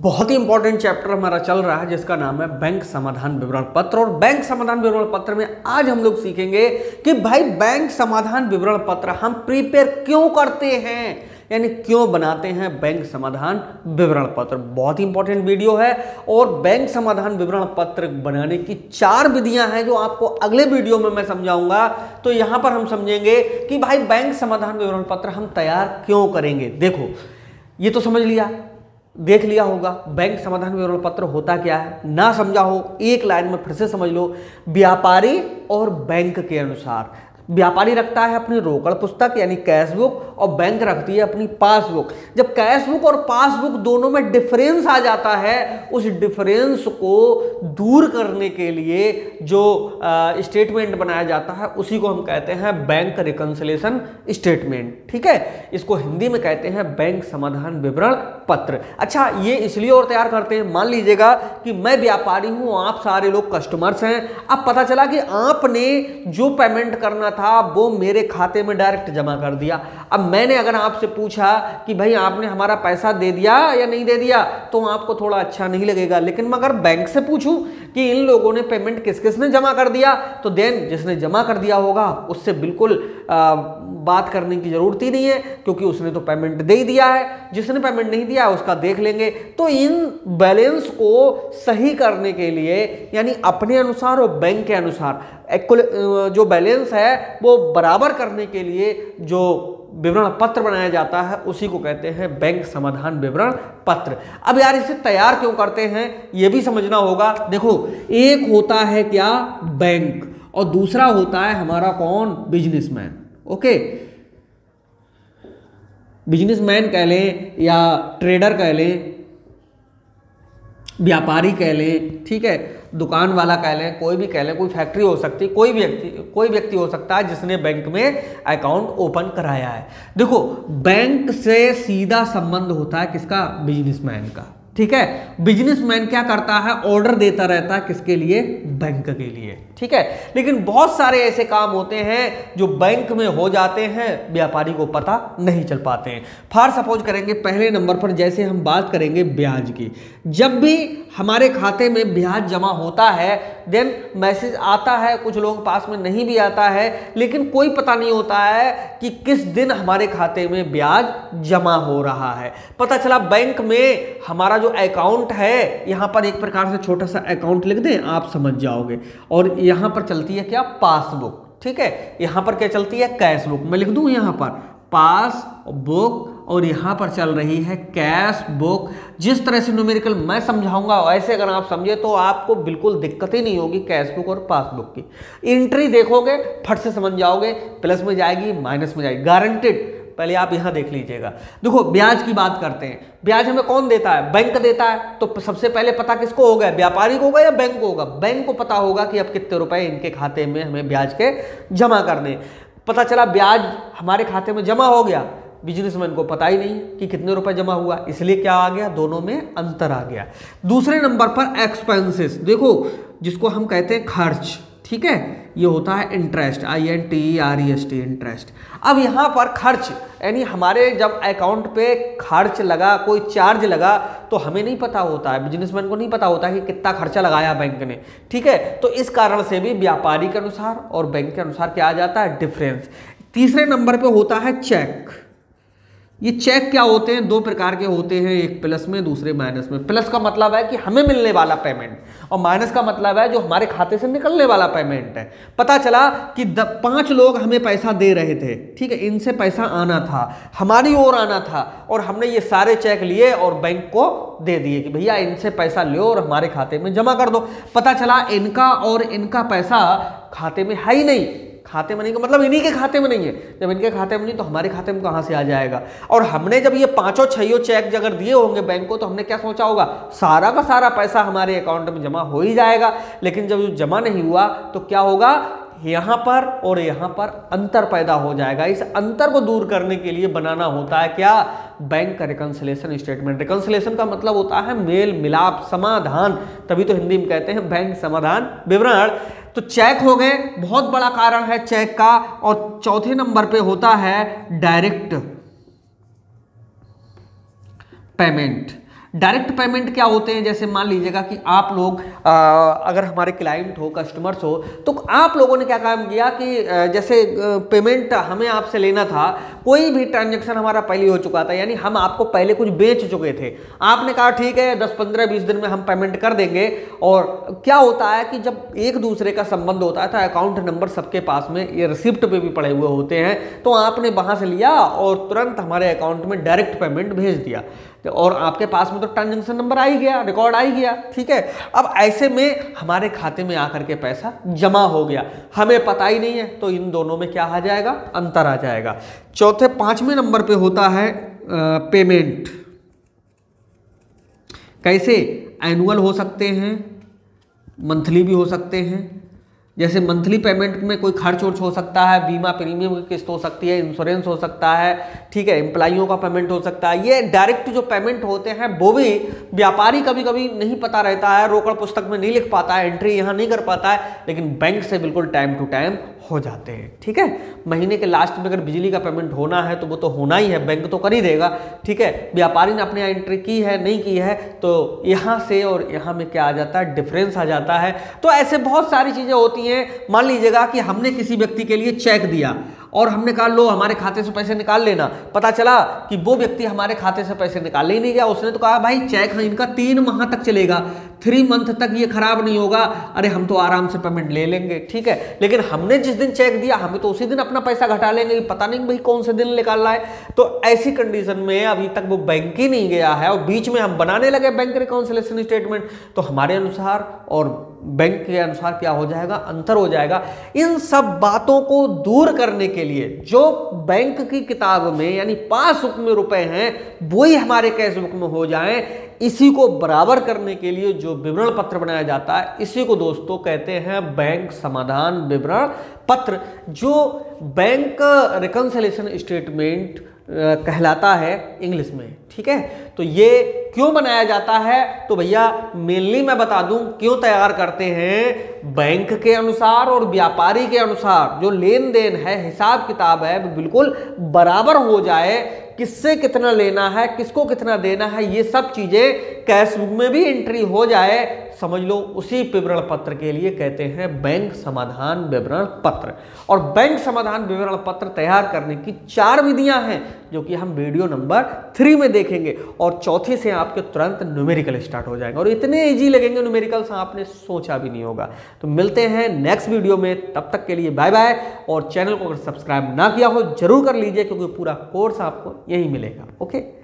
बहुत ही important chapter हमारा चल रहा है जिसका नाम है बैंक समाधान विवरण पत्र। और बैंक समाधान विवरण पत्र में आज हम लोग सीखेंगे कि भाई बैंक समाधान विवरण पत्र हम प्रिपेयर क्यों करते हैं, यानी क्यों बनाते हैं बैंक समाधान विवरण पत्र। बहुत ही इंपॉर्टेंट वीडियो है और बैंक समाधान विवरण पत्र बनाने की 4 विधियां हैं जो आपको अगले वीडियो में मैं समझाऊंगा। तो यहां पर हम समझेंगे कि भाई बैंक समाधान विवरण पत्र हम तैयार क्यों करेंगे। देखो ये तो समझ लिया, देख लिया होगा बैंक समाधान विवरण पत्र होता क्या है। ना समझा हो एक लाइन में फिर से समझ लो। व्यापारी और बैंक के अनुसार, व्यापारी रखता है अपनी रोकड़ पुस्तक यानी कैश बुक और बैंक रखती है अपनी पासबुक। जब कैश बुक और पासबुक दोनों में डिफरेंस आ जाता है, उस डिफरेंस को दूर करने के लिए जो स्टेटमेंट बनाया जाता है उसी को हम कहते हैं बैंक रिकंसिलिएशन स्टेटमेंट। ठीक है, इसको हिंदी में कहते हैं बैंक समाधान विवरण पत्र। अच्छा, ये इसलिए और तैयार करते हैं, मान लीजिएगा कि मैं व्यापारी हूं, आप सारे लोग कस्टमर्स हैं। अब पता चला कि आपने जो पेमेंट करना था वो मेरे खाते में डायरेक्ट जमा कर दिया। अब मैंने अगर आपसे पूछा कि भाई आपने हमारा पैसा दे दिया या नहीं दे दिया, तो आपको थोड़ा अच्छा नहीं लगेगा। लेकिन मैं अगर बैंक से पूछूं कि इन लोगों ने पेमेंट किस किस ने जमा कर दिया, तो देन जिसने जमा कर दिया होगा उससे बिल्कुल बात करने की जरूरत ही नहीं है, क्योंकि उसने तो पेमेंट दे ही दिया है। जिसने पेमेंट नहीं दिया उसका देख लेंगे। तो इन बैलेंस को सही करने के लिए यानी अपने अनुसार और बैंक के अनुसार जो बैलेंस है वो बराबर करने के लिए जो विवरण पत्र बनाया जाता है उसी को कहते हैं बैंक समाधान विवरण पत्र। अब यार इसे तैयार क्यों करते हैं ये भी समझना होगा। देखो, एक होता है क्या बैंक और दूसरा होता है हमारा कौन, बिजनेसमैन। ओके, बिजनेसमैन कह लें या ट्रेडर कह लें, व्यापारी कह लें, ठीक है, दुकान वाला कह लें, कोई भी कह लें, कोई फैक्ट्री हो सकती है, कोई व्यक्ति हो सकता है जिसने बैंक में अकाउंट ओपन कराया है। देखो, बैंक से सीधा संबंध होता है किसका, बिजनेसमैन का। ठीक है, बिजनेसमैन क्या करता है, ऑर्डर देता रहता है किसके लिए, बैंक के लिए। ठीक है, लेकिन बहुत सारे ऐसे काम होते हैं जो बैंक में हो जाते हैं, व्यापारी को पता नहीं चल पाते हैं। फॉर सपोज करेंगे पहले नंबर पर, जैसे हम बात करेंगे ब्याज की। जब भी हमारे खाते में ब्याज जमा होता है देन मैसेज आता है, कुछ लोग पास में नहीं भी आता है, लेकिन कोई पता नहीं होता है कि किस दिन हमारे खाते में ब्याज जमा हो रहा है। पता चला बैंक में हमारा जो अकाउंट है, यहां पर एक प्रकार से छोटा सा अकाउंट लिख दें, आप समझ जाओगे। और यहां पर चलती है क्या, पासबुक। ठीक है, यहां पर क्या चलती है, कैश बुक। मैं लिख दूं यहां पर पास बुक और यहां पर चल रही है कैश बुक। जिस तरह से न्यूमेरिकल मैं समझाऊंगा वैसे अगर आप समझे तो आपको बिल्कुल दिक्कत ही नहीं होगी कैश बुक और पासबुक की। एंट्री देखोगे फट से समझ जाओगे, प्लस में जाएगी माइनस में जाएगी, गारंटेड। पहले आप यहां देख लीजिएगा। देखो, ब्याज की बात करते हैं। ब्याज हमें कौन देता है, बैंक देता है। तो सबसे पहले पता किसको होगा, व्यापारी को होगा या बैंक को होगा। बैंक को पता होगा कि अब कितने रुपए इनके खाते में हमें ब्याज के जमा करने। पता चला ब्याज हमारे खाते में जमा हो गया, बिजनेसमैन को पता ही नहीं कि कितने रुपए जमा हुआ, इसलिए क्या आ गया, दोनों में अंतर आ गया। दूसरे नंबर पर एक्सपेंसेस। देखो, जिसको हम कहते हैं खर्च। ठीक है, ये होता है इंटरेस्ट, INTEREST, इंटरेस्ट। अब यहां पर खर्च यानी हमारे जब अकाउंट पे खर्च लगा, कोई चार्ज लगा, तो हमें नहीं पता होता है, बिजनेसमैन को नहीं पता होता कि कितना खर्चा लगाया बैंक ने। ठीक है, तो इस कारण से भी व्यापारी के अनुसार और बैंक के अनुसार क्या आ जाता है, डिफरेंस। तीसरे नंबर पे होता है चेक। ये चेक क्या होते हैं, 2 प्रकार के होते हैं, एक प्लस में दूसरे माइनस में। प्लस का मतलब है कि हमें मिलने वाला पेमेंट और माइनस का मतलब है जो हमारे खाते से निकलने वाला पेमेंट है। पता चला कि 5 लोग हमें पैसा दे रहे थे, ठीक है, इनसे पैसा आना था, हमारी ओर आना था, और हमने ये सारे चेक लिए और बैंक को दे दिए कि भैया इनसे पैसा लो और हमारे खाते में जमा कर दो। पता चला इनका और इनका पैसा खाते में है ही नहीं, खाते में नहीं का मतलब इन्हीं के खाते में नहीं है। जब इनके खाते में नहीं तो हमारे खाते में कहां से आ जाएगा। और हमने जब ये 5-6 चेक अगर दिए होंगे बैंक को, तो हमने क्या सोचा होगा, सारा का सारा पैसा हमारे अकाउंट में जमा हो ही जाएगा। लेकिन जब जमा नहीं हुआ तो क्या होगा, यहां पर और यहां पर अंतर पैदा हो जाएगा। इस अंतर को दूर करने के लिए बनाना होता है क्या, बैंक का रिकंसिलिएशन स्टेटमेंट। रिकंसिलिएशन का मतलब होता है मेल मिलाप, समाधान, तभी तो हिंदी में कहते हैं बैंक समाधान विवरण। तो चेक हो गए, बहुत बड़ा कारण है चेक का। और चौथे नंबर पे होता है डायरेक्ट पेमेंट। डायरेक्ट पेमेंट क्या होते हैं, जैसे मान लीजिएगा कि आप लोग अगर हमारे क्लाइंट हो, कस्टमर्स हो, तो आप लोगों ने क्या काम किया कि जैसे पेमेंट हमें आपसे लेना था, कोई भी ट्रांजैक्शन हमारा पहले हो चुका था, यानी हम आपको पहले कुछ बेच चुके थे, आपने कहा ठीक है 10, 15, 20 दिन में हम पेमेंट कर देंगे। और क्या होता है कि जब एक दूसरे का संबंध होता है तो अकाउंट नंबर सबके पास में ये रिसिप्ट पे भी पड़े हुए होते हैं, तो आपने वहां से लिया और तुरंत हमारे अकाउंट में डायरेक्ट पेमेंट भेज दिया और आपके पास में तो ट्रांजैक्शन नंबर आ ही गया, रिकॉर्ड आ ही गया, ठीक है। अब ऐसे में हमारे खाते में आकर के पैसा जमा हो गया, हमें पता ही नहीं है, तो इन दोनों में क्या आ जाएगा, अंतर आ जाएगा। चौथे 5वें नंबर पे होता है पेमेंट। कैसे? एनुअल हो सकते हैं, मंथली भी हो सकते हैं। जैसे मंथली पेमेंट में कोई खर्च वर्च हो सकता है, बीमा प्रीमियम की किस्त हो सकती है, इंश्योरेंस हो सकता है, ठीक है, एम्प्लॉइयों का पेमेंट हो सकता है। ये डायरेक्ट जो पेमेंट होते हैं वो भी व्यापारी कभी कभी नहीं पता रहता है, रोकड़ पुस्तक में नहीं लिख पाता है, एंट्री यहाँ नहीं कर पाता है, लेकिन बैंक से बिल्कुल टाइम टू टाइम हो जाते हैं, ठीक है। महीने के लास्ट में अगर बिजली का पेमेंट होना है तो वो तो होना ही है, बैंक तो कर ही देगा, ठीक है। व्यापारी ने अपने एंट्री की है, नहीं की है, तो यहाँ से और यहाँ में क्या आ जाता है, डिफरेंस आ जाता है। तो ऐसे बहुत सारी चीजें होती हैं। मान लीजिएगा कि हमने किसी व्यक्ति के लिए चेक दिया और हमने कहा लो हमारे खाते से पैसे निकाल लेना, पता चला कि वो व्यक्ति हमारे खाते से पैसे निकाल ही नहीं गया। उसने तो कहा भाई चेक है इनका 3 माह तक चलेगा, 3 मंथ तक ये खराब नहीं होगा, अरे हम तो आराम से पेमेंट ले लेंगे, ठीक है। लेकिन हमने जिस दिन चेक दिया हमें तो उसी दिन अपना पैसा घटा लेंगे, पता नहीं भाई कौन से दिन निकाल रहा है। तो ऐसी कंडीशन में अभी तक वो बैंक ही नहीं गया है और बीच में हम बनाने लगे बैंक रिकॉन्सिलिएशन स्टेटमेंट, तो हमारे अनुसार और बैंक के अनुसार क्या हो जाएगा, अंतर हो जाएगा। इन सब बातों को दूर करने के लिए जो बैंक की किताब में यानी पासबुक में रुपए हैं वही हमारे कैशबुक में हो जाएं, इसी को बराबर करने के लिए जो विवरण पत्र बनाया जाता है, इसी को दोस्तों कहते हैं बैंक समाधान विवरण पत्र, जो बैंक रिकॉन्सिलिएशन स्टेटमेंट कहलाता है इंग्लिश में, ठीक है। तो ये क्यों बनाया जाता है, तो भैया मेनली मैं बता दूं क्यों तैयार करते हैं, बैंक के अनुसार और व्यापारी के अनुसार जो लेन देन है, हिसाब किताब है, वो बिल्कुल बराबर हो जाए, किससे कितना लेना है, किसको कितना देना है, ये सब चीजें कैशबुक में भी एंट्री हो जाए, समझ लो उसी विवरण पत्र के लिए कहते हैं बैंक समाधान विवरण पत्र। और बैंक समाधान विवरण पत्र तैयार करने की 4 विधियां हैं जो कि हम वीडियो नंबर 3 में देखेंगे, और चौथी से आपके तुरंत न्यूमेरिकल स्टार्ट हो जाएंगे और इतने इजी लगेंगे न्यूमेरिकल्स आपने सोचा भी नहीं होगा। तो मिलते हैं नेक्स्ट वीडियो में, तब तक के लिए बाय बाय। और चैनल को अगर सब्सक्राइब ना किया हो जरूर कर लीजिए, क्योंकि पूरा कोर्स आपको यही मिलेगा। ओके।